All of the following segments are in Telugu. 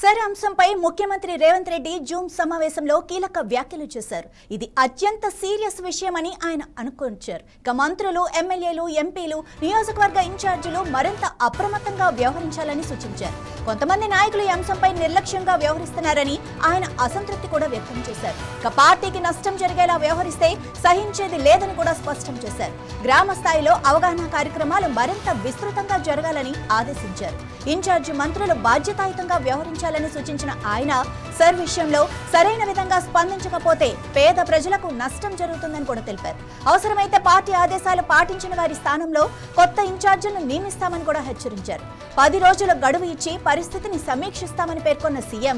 సర్ అంశంపై ముఖ్యమంత్రి రేవంత్ రెడ్డి జూమ్ సమావేశంలో కీలక వ్యాఖ్యలు చేశారు. ఇది అత్యంత సీరియస్ విషయమని ఆయన అనుకొంచారు. ఇక మంత్రులు, ఎమ్మెల్యేలు, ఎంపీలు, నియోజకవర్గ ఇన్ఛార్జీలు మరింత అప్రమత్తంగా వ్యవహరించాలని సూచించారు. కొంతమంది నాయకులు ఈ అంశంపై నిర్లక్ష్యంగా వ్యవహరిస్తున్నారని ఆయన అసంతృప్తి కూడా వ్యక్తం చేశారు. ఇక పార్టీకి నష్టం జరిగేలా వ్యవహరిస్తే సహించేది లేదని కూడా స్పష్టం చేశారు. గ్రామ స్థాయిలో అవగాహన కార్యక్రమాలు మరింత విస్తృతంగా జరగాలని ఆదేశించారు. ఇన్ఛార్జి మంత్రులు బాధ్యతాయుతంగా వ్యవహరించాలని సూచించిన ఆయన సర్ విషయంలో సరైన విధంగా స్పందించకపోతే పేద ప్రజలకు నష్టం జరుగుతుందని కూడా తెలిపారు. అవసరమైతే పార్టీ ఆదేశాలు పాటించిన వారి స్థానంలో కొత్త ఇన్ఛార్జీలను నియమిస్తామని కూడా హెచ్చరించారు. 10 రోజుల గడువు ఇచ్చి పరిస్థితిని సమీక్షిస్తామని పేర్కొన్న సీఎం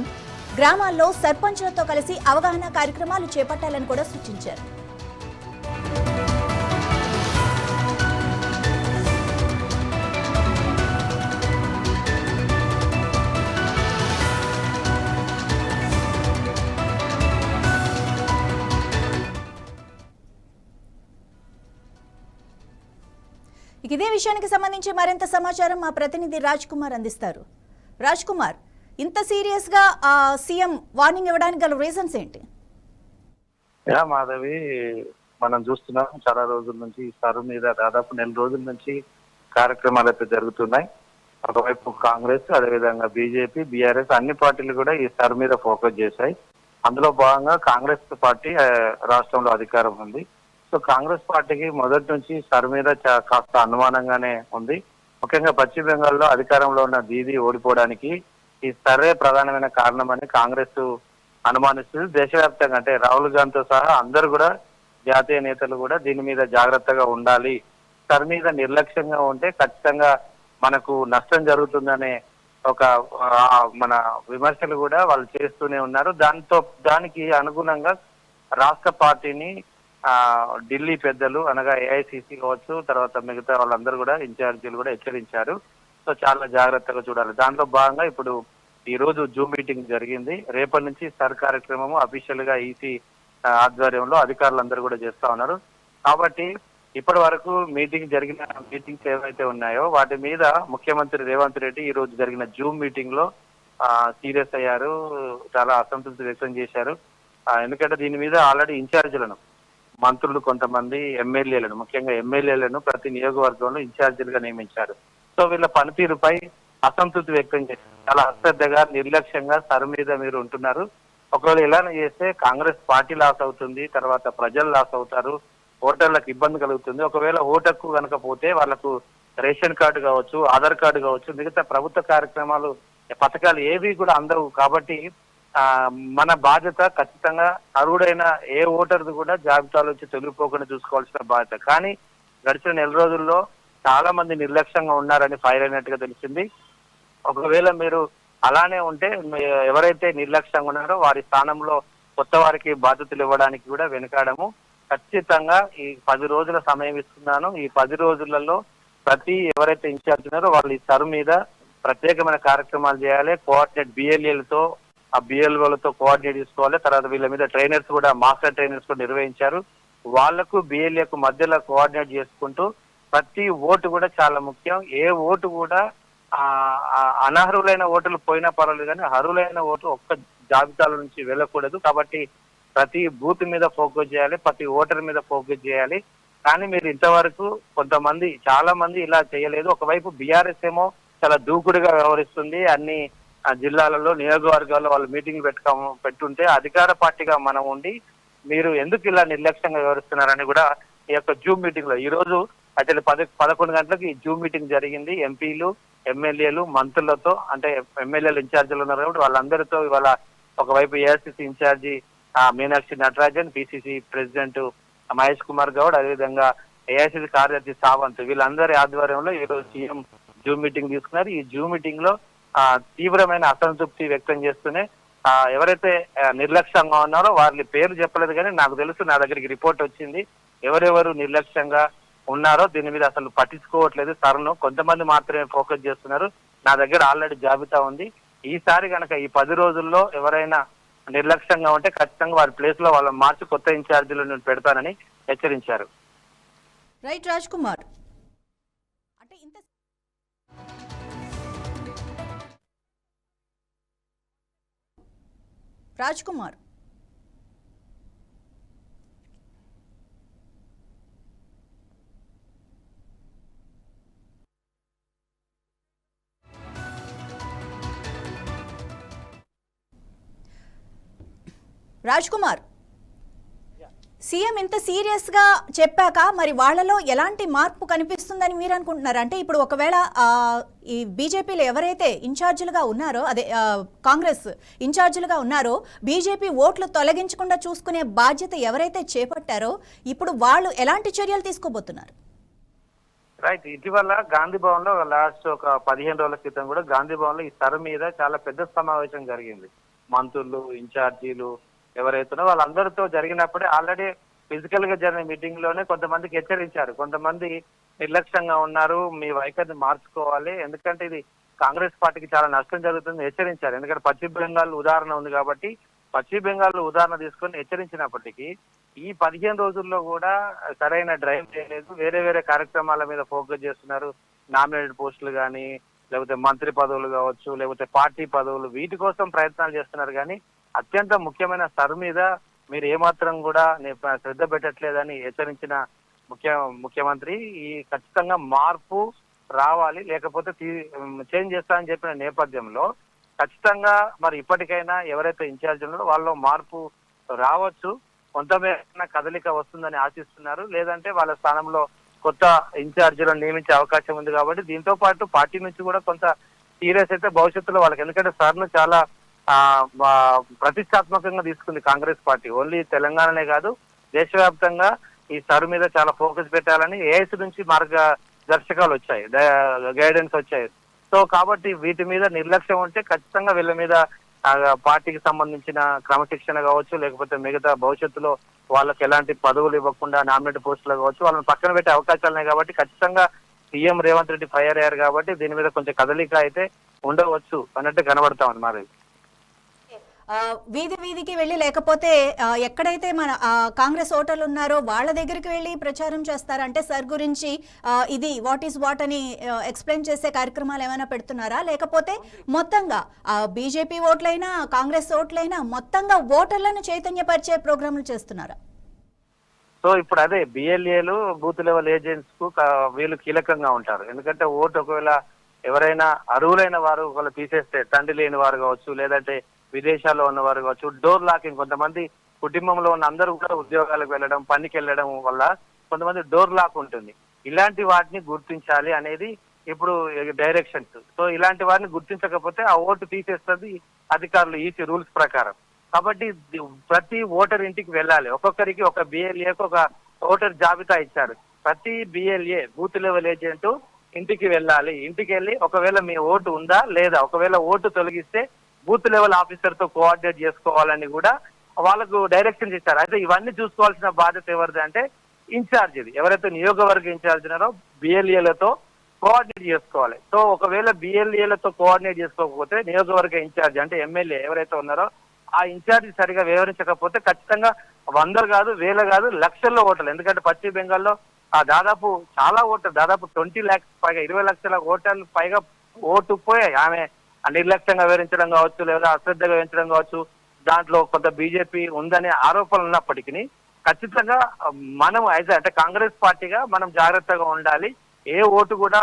గ్రామాల్లో సర్పంచులతో కలిసి అవగాహన కార్యక్రమాలు చేపట్టాలని కూడా సూచించారు. ఇదే విషయానికి సంబంధించి మరింత సమాచారం మా ప్రతినిధి రాజ్ కుమార్ అందిస్తారు. రాజ్ కుమార్, ఇంత సీరియస్ గా సీఎం వార్నింగ్ ఇవ్వడానికి గల రీజన్స్ ఏంటి? మాధవి, మనం చూస్తున్నాం చాలా రోజుల నుంచి సరు మీద దాదాపు 1 నెల రోజుల నుంచి కార్యక్రమాలు అయితే జరుగుతున్నాయి. ఒకవైపు కాంగ్రెస్, అదేవిధంగా బీజేపీ, బీఆర్ఎస్ అన్ని పార్టీలు కూడా ఈ సరు మీద ఫోకస్ చేశాయి. అందులో భాగంగా కాంగ్రెస్ పార్టీ రాష్ట్రంలో అధికారం ఉంది. సో కాంగ్రెస్ పార్టీకి మొదటి నుంచి సర్ మీద కాస్త అనుమానంగానే ఉంది. ముఖ్యంగా పశ్చిమ బెంగాల్లో అధికారంలో ఉన్న దీదీ ఓడిపోవడానికి ఈ సర్వే ప్రధానమైన కారణమని కాంగ్రెస్ అనుమానిస్తుంది. దేశవ్యాప్తంగా అంటే రాహుల్ గాంధీతో సహా అందరూ కూడా, జాతీయ నేతలు కూడా దీని మీద జాగ్రత్తగా ఉండాలి. సర్ మీద నిర్లక్ష్యంగా ఉంటే ఖచ్చితంగా మనకు నష్టం జరుగుతుందనే ఒక మన విమర్శలు కూడా వాళ్ళు చేస్తూనే ఉన్నారు. దానికి అనుగుణంగా రాష్ట్ర పార్టీని ఢిల్లీ పెద్దలు అనగా ఏఐసిసి కావచ్చు, తర్వాత మిగతా వాళ్ళందరూ కూడా ఇన్ఛార్జీలు కూడా హెచ్చరించారు. సో చాలా జాగ్రత్తగా చూడాలి. దాంట్లో భాగంగా ఇప్పుడు ఈ రోజు జూమ్ మీటింగ్ జరిగింది. రేపటి నుంచి సర్ కార్యక్రమము అఫీషియల్ గా ఈసీ ఆధ్వర్యంలో అధికారులందరూ కూడా చేస్తా ఉన్నారు. కాబట్టి ఇప్పటి వరకు జరిగిన మీటింగ్స్ ఏవైతే ఉన్నాయో వాటి మీద ముఖ్యమంత్రి రేవంత్ రెడ్డి ఈ రోజు జరిగిన జూమ్ మీటింగ్ లో సీరియస్ అయ్యారు. చాలా అసంతృప్తి వ్యక్తం చేశారు. ఎందుకంటే దీని మీద ఆల్రెడీ ఇన్ఛార్జీలను, మంత్రులు, కొంతమంది ఎమ్మెల్యేలను, ముఖ్యంగా ఎమ్మెల్యేలను ప్రతి నియోజకవర్గంలో ఇన్ఛార్జీలుగా నియమించారు. సో వీళ్ళ పనితీరుపై అసంతృప్తి వ్యక్తం చేశారు. చాలా అశ్రద్ధగా, నిర్లక్ష్యంగా సర్ మీద మీరు ఉంటున్నారు. ఒకవేళ ఇలానే చేస్తే కాంగ్రెస్ పార్టీ లాస్ అవుతుంది, తర్వాత ప్రజలు లాస్ అవుతారు, ఓటర్లకు ఇబ్బంది కలుగుతుంది. ఒకవేళ ఓటర్కు కనుక పోతే వాళ్ళకు రేషన్ కార్డు కావచ్చు, ఆధార్ కార్డు కావచ్చు, మిగతా ప్రభుత్వ కార్యక్రమాలు, పథకాలు ఏవి కూడా అందవు. కాబట్టి మన బాధ్యత ఖచ్చితంగా అర్హుడైన ఏ ఓటర్ది కూడా జాబితాలో వచ్చి తొలగిపోకుండా చూసుకోవాల్సిన బాధ్యత. కానీ గడిచిన 1 నెల రోజుల్లో చాలా మంది నిర్లక్ష్యంగా ఉన్నారని ఫైర్ అయినట్టుగా తెలిసింది. ఒకవేళ మీరు అలానే ఉంటే ఎవరైతే నిర్లక్ష్యంగా ఉన్నారో వారి స్థానంలో కొత్త వారికి బాధ్యతలు ఇవ్వడానికి కూడా వెనుకాడము. ఖచ్చితంగా ఈ 10 రోజుల సమయం ఇస్తున్నాను. ఈ 10 రోజులలో ఎవరైతే ఇన్ఛార్జ్ ఉన్నారో వాళ్ళు ఈ సర్ మీద ప్రత్యేకమైన కార్యక్రమాలు చేయాలి. కోఆర్డినేట్ బిఎల్ఏలతో, ఆ బిఎల్ఓలతో కోఆర్డినేట్ చేసుకోవాలి. తర్వాత వీళ్ళ మీద ట్రైనర్స్ కూడా, మాస్టర్ ట్రైనర్స్ కూడా నిర్వహించారు. వాళ్లకు బిఎల్ఏకు మధ్యలో కోఆర్డినేట్ చేసుకుంటూ ప్రతి ఓటు కూడా చాలా ముఖ్యం. ఏ ఓటు కూడా అనర్హులైన ఓటులు పోయినా పర్వాలేదు, కానీ అర్హులైన ఓటు ఒక్క జాబితాల నుంచి వెళ్ళకూడదు. కాబట్టి ప్రతి బూత్ మీద ఫోకస్ చేయాలి, ప్రతి ఓటర్ మీద ఫోకస్ చేయాలి. కానీ మీరు ఇంతవరకు చాలా మంది ఇలా చేయలేదు. ఒకవైపు బీఆర్ఎస్ ఏమో చాలా దూకుడుగా వ్యవహరిస్తుంది. అన్ని జిల్లాలలో, నియోజకవర్గాల్లో వాళ్ళు మీటింగ్ పెట్టుంటే అధికార పార్టీగా మనం ఉండి మీరు ఎందుకు ఇలా నిర్లక్ష్యంగా వ్యవహరిస్తున్నారని కూడా ఈ యొక్క జూమ్ మీటింగ్ లో ఈ రోజు అయితే 11 గంటలకు ఈ జూమ్ మీటింగ్ జరిగింది. ఎంపీలు, ఎమ్మెల్యేలు, మంత్రులతో, అంటే ఎమ్మెల్యేలు ఇన్ఛార్జీలు ఉన్నారు కాబట్టి వాళ్ళందరితో ఇవాళ ఒకవైపు AICC in charge Meenakshi Natarajan, PCC president Mahesh Kumar Goud, అదేవిధంగా ఏఐసిసి కార్యదర్శి సావంత్, వీళ్ళందరి ఆధ్వర్యంలో ఈ రోజు సీఎం జూమ్ మీటింగ్ తీసుకున్నారు. ఈ జూమ్ మీటింగ్ లో తీవ్రమైన అసంతృప్తి వ్యక్తం చేస్తూనే ఎవరైతే నిర్లక్ష్యంగా ఉన్నారో వారి పేరు చెప్పలేదు, కానీ నాకు తెలుసు, నా దగ్గరికి రిపోర్ట్ వచ్చింది. ఎవరెవరు నిర్లక్ష్యంగా ఉన్నారో దీని మీద అసలు పట్టించుకోవట్లేదు సర్ను, కొంతమంది మాత్రమే ఫోకస్ చేస్తున్నారు. నా దగ్గర ఆల్రెడీ జాబితా ఉంది. ఈసారి కనుక ఈ 10 రోజుల్లో ఎవరైనా నిర్లక్ష్యంగా ఉంటే ఖచ్చితంగా వారి ప్లేస్ లో వాళ్ళని మార్చి కొత్త ఇన్ఛార్జీలను పెడతానని హెచ్చరించారు. రైట్ రాజ్ కుమార్. అంటే ఇంత రాజ్ కుమార్. రాజ్ కుమార్, సీఎం ఇంత సీరియస్ గా చెప్పాక మరి వాళ్ళలో ఎలాంటి మార్పు కనిపిస్తుందని మీరు అనుకుంటున్నారు? అంటే ఇప్పుడు ఒకవేళ ఈ బీజేపీలో ఎవరైతే ఇన్ఛార్జీలుగా ఉన్నారో, అదే కాంగ్రెస్ ఇన్ఛార్జీలుగా ఉన్నారో, బీజేపీ ఓట్లు తొలగించకుండా చూసుకునే బాధ్యత ఎవరైతే చేపట్టారో ఇప్పుడు వాళ్ళు ఎలాంటి చర్యలు తీసుకోబోతున్నారు? రైట్, ఇటీవల గాంధీ భవన్ లో లాస్ట్ ఒక 15 రోజుల క్రితం కూడా గాంధీ భవన్ లో ఈ సర్ మీద చాలా పెద్ద సమావేశం జరిగింది. మంత్రులు, ఇన్ఛార్జీలు ఎవరైతున్నా వాళ్ళందరితో జరిగినప్పుడే ఆల్రెడీ ఫిజికల్ గా జరిగిన మీటింగ్ లోనే కొంతమందికి హెచ్చరించారు. కొంతమంది నిర్లక్ష్యంగా ఉన్నారు, మీ వైఖరిని మార్చుకోవాలి, ఎందుకంటే ఇది కాంగ్రెస్ పార్టీకి చాలా నష్టం జరుగుతుంది హెచ్చరించారు. ఎందుకంటే పశ్చిమ బెంగాల్ ఉదాహరణ ఉంది కాబట్టి పశ్చిమ బెంగాల్ ఉదాహరణ తీసుకొని హెచ్చరించినప్పటికీ ఈ 15 రోజుల్లో కూడా సరైన డ్రైవ్ చేయలేదు. వేరే వేరే కార్యక్రమాల మీద ఫోకస్ చేస్తున్నారు. నామినేటెడ్ పోస్టులు కానీ, లేకపోతే మంత్రి పదవులు కావచ్చు, లేకపోతే పార్టీ పదవులు, వీటి కోసం ప్రయత్నాలు చేస్తున్నారు. కానీ అత్యంత ముఖ్యమైన సర్ మీద మీరు ఏమాత్రం కూడా శ్రద్ధ పెట్టట్లేదని హెచ్చరించిన ముఖ్యమంత్రి ఈ ఖచ్చితంగా మార్పు రావాలి, లేకపోతే చేంజ్ చేస్తానని చెప్పిన నేపథ్యంలో ఖచ్చితంగా మరి ఇప్పటికైనా ఎవరైతే ఇన్ఛార్జ్ ఉన్నారో వాళ్ళలో మార్పు రావచ్చు, కొంతమేర కదలిక వస్తుందని ఆశిస్తున్నారు. లేదంటే వాళ్ళ స్థానంలో కొత్త ఇన్ఛార్జీలను నియమించే అవకాశం ఉంది. కాబట్టి దీంతో పాటు పార్టీ నుంచి కూడా కొంత సీరియస్ అయితే భవిష్యత్తులో వాళ్ళకి, ఎందుకంటే సార్ను చాలా ప్రతిష్టాత్మకంగా తీసుకుంది కాంగ్రెస్ పార్టీ. ఓన్లీ తెలంగాణనే కాదు, దేశవ్యాప్తంగా ఈ సర్ మీద చాలా ఫోకస్ పెట్టాలని ఏఐసీ నుంచి మార్గదర్శకాలు వచ్చాయి, గైడెన్స్ వచ్చాయి. సో కాబట్టి వీటి మీద నిర్లక్ష్యం ఉంటే ఖచ్చితంగా వీళ్ళ మీద పార్టీకి సంబంధించిన క్రమశిక్షణ కావచ్చు, లేకపోతే మిగతా భవిష్యత్తులో వాళ్ళకి ఎలాంటి పదవులు ఇవ్వకుండా నామినేటెడ్ పోస్టులు కావచ్చు, వాళ్ళని పక్కన పెట్టే అవకాశాలు ఉన్నాయి. కాబట్టి ఖచ్చితంగా సీఎం రేవంత్ రెడ్డి ఫైర్ అయ్యారు కాబట్టి దీని మీద కొంచెం కదలిక అయితే ఉండవచ్చు అన్నట్టు కనబడతా ఉంది మరి. వీధి వీధికి వెళ్ళి, లేకపోతే ఎక్కడైతే మన కాంగ్రెస్ ఓటర్లు ఉన్నారో వాళ్ళ దగ్గరికి వెళ్ళి ప్రచారం చేస్తారంటే సార్ గురించి ఇది వాట్ ఈస్ వాట్ అని ఎక్స్ప్లెయిన్ చేసే కార్యక్రమాలు ఏమైనా పెడుతున్నారా? లేకపోతే మొత్తంగా బీజేపీ ఓట్లైనా కాంగ్రెస్ ఓట్లైనా మొత్తంగా ఓటర్లను చైతన్యపరిచే ప్రోగ్రాంలు చేస్తున్నారా? సో ఇప్పుడు అదే బిఎల్ఏలు, బూత్ లెవెల్ ఏజెంట్స్ కు వీళ్ళు కీలకంగా ఉంటారు. ఎందుకంటే ఓటు ఒకవేళ ఎవరైనా అర్హులైన వారు ఒకవేళ తీసేస్తే, తండ్రి లేని వారు కావచ్చు, లేదంటే విదేశాల్లో ఉన్నవారు కావచ్చు, డోర్ లాకింగ్, కొంతమంది కుటుంబంలో ఉన్న అందరూ కూడా ఉద్యోగాలకు వెళ్ళడం, పనికి వెళ్ళడం వల్ల కొంతమంది డోర్ లాక్ ఉంటుంది. ఇలాంటి వాటిని గుర్తించాలి అనేది ఇప్పుడు డైరెక్షన్స్. సో ఇలాంటి వారిని గుర్తించకపోతే ఆ ఓటు తీసేస్తుంది అధికారులు ఈసీ రూల్స్ ప్రకారం. కాబట్టి ప్రతి ఓటర్ ఇంటికి వెళ్ళాలి. ఒక్కొక్కరికి ఒక బిఎల్ఏకు ఒక ఓటర్ జాబితా ఇచ్చారు. ప్రతి బిఎల్ఏ, బూత్ లెవెల్ ఏజెంట్ ఇంటికి వెళ్ళాలి. ఇంటికి వెళ్ళి ఒకవేళ మీ ఓటు ఉందా లేదా, ఒకవేళ ఓటు తొలగిస్తే బూత్ లెవెల్ ఆఫీసర్ తో కోఆర్డినేట్ చేసుకోవాలని కూడా వాళ్ళకు డైరెక్షన్స్ ఇచ్చారు. అయితే ఇవన్నీ చూసుకోవాల్సిన బాధ్యత ఎవరిది అంటే ఇన్ఛార్జిది. ఎవరైతే నియోజకవర్గ ఇన్ఛార్జ్ ఉన్నారో బిఎల్ఏలతో కోఆర్డినేట్ చేసుకోవాలి. సో ఒకవేళ బిఎల్ఏలతో కోఆర్డినేట్ చేసుకోకపోతే నియోజకవర్గ ఇన్ఛార్జ్ అంటే ఎమ్మెల్యే ఎవరైతే ఉన్నారో ఆ ఇన్ఛార్జి సరిగా వివరించకపోతే ఖచ్చితంగా 100 కాదు, 1000 కాదు, లక్షల్లో ఓటర్లు. ఎందుకంటే పశ్చిమ బెంగాల్లో దాదాపు చాలా ఓటర్లు, దాదాపు 20 lakhs పైగా, 20 లక్షల ఓటర్లు పైగా ఓటు పోయాయి. ఆమె నిర్లక్ష్యంగా వివరించడం కావచ్చు, లేదా అశ్రద్ధగా వివరించడం కావచ్చు, దాంట్లో కొంత బీజేపీ ఉందనే ఆరోపణలు ఉన్నప్పటికీ ఖచ్చితంగా మనం అంటే కాంగ్రెస్ పార్టీగా మనం జాగ్రత్తగా ఉండాలి. ఏ ఓటు కూడా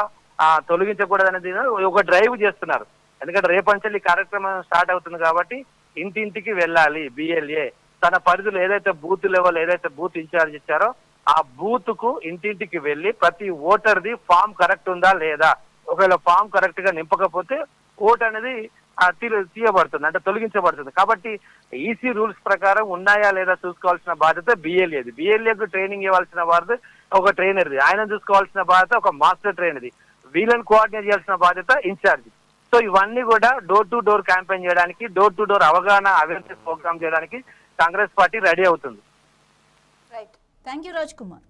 తొలగించకూడదు అనేది ఒక డ్రైవ్ చేస్తున్నారు. ఎందుకంటే రేపటి నుంచి కార్యక్రమం స్టార్ట్ అవుతుంది కాబట్టి ఇంటింటికి వెళ్ళాలి. బిఎల్ఏ తన పరిధిలో ఏదైతే బూత్ లెవెల్, ఏదైతే బూత్ ఇన్ఛార్జ్ ఇచ్చారో ఆ బూత్ కు ఇంటింటికి వెళ్ళి ప్రతి ఓటర్ది ఫామ్ కరెక్ట్ ఉందా లేదా, ఒకవేళ ఫామ్ కరెక్ట్ గా నింపకపోతే ఓటు అనేది తీయబడుతుంది, అంటే తొలగించబడుతుంది. కాబట్టి ఈసీ రూల్స్ ప్రకారం ఉన్నాయా లేదా చూసుకోవాల్సిన బాధ్యత బిఎల్ఏది. బిఎల్ఏకు ట్రైనింగ్ ఇవ్వాల్సిన బాధ్యత ఒక ట్రైనర్ది, ఆయన చూసుకోవాల్సిన బాధ్యత ఒక మాస్టర్ ట్రైనర్ది, వీళ్ళని కోఆర్డినేట్ చేయాల్సిన బాధ్యత ఇన్ఛార్జ్. సో ఇవన్నీ కూడా డోర్ టు డోర్ క్యాంపెయిన్ చేయడానికి, డోర్ టు డోర్ అవగాహన అవేర్నెస్ ప్రోగ్రామ్ చేయడానికి కాంగ్రెస్ పార్టీ రెడీ అవుతుంది. Right, thank you Raj Kumar.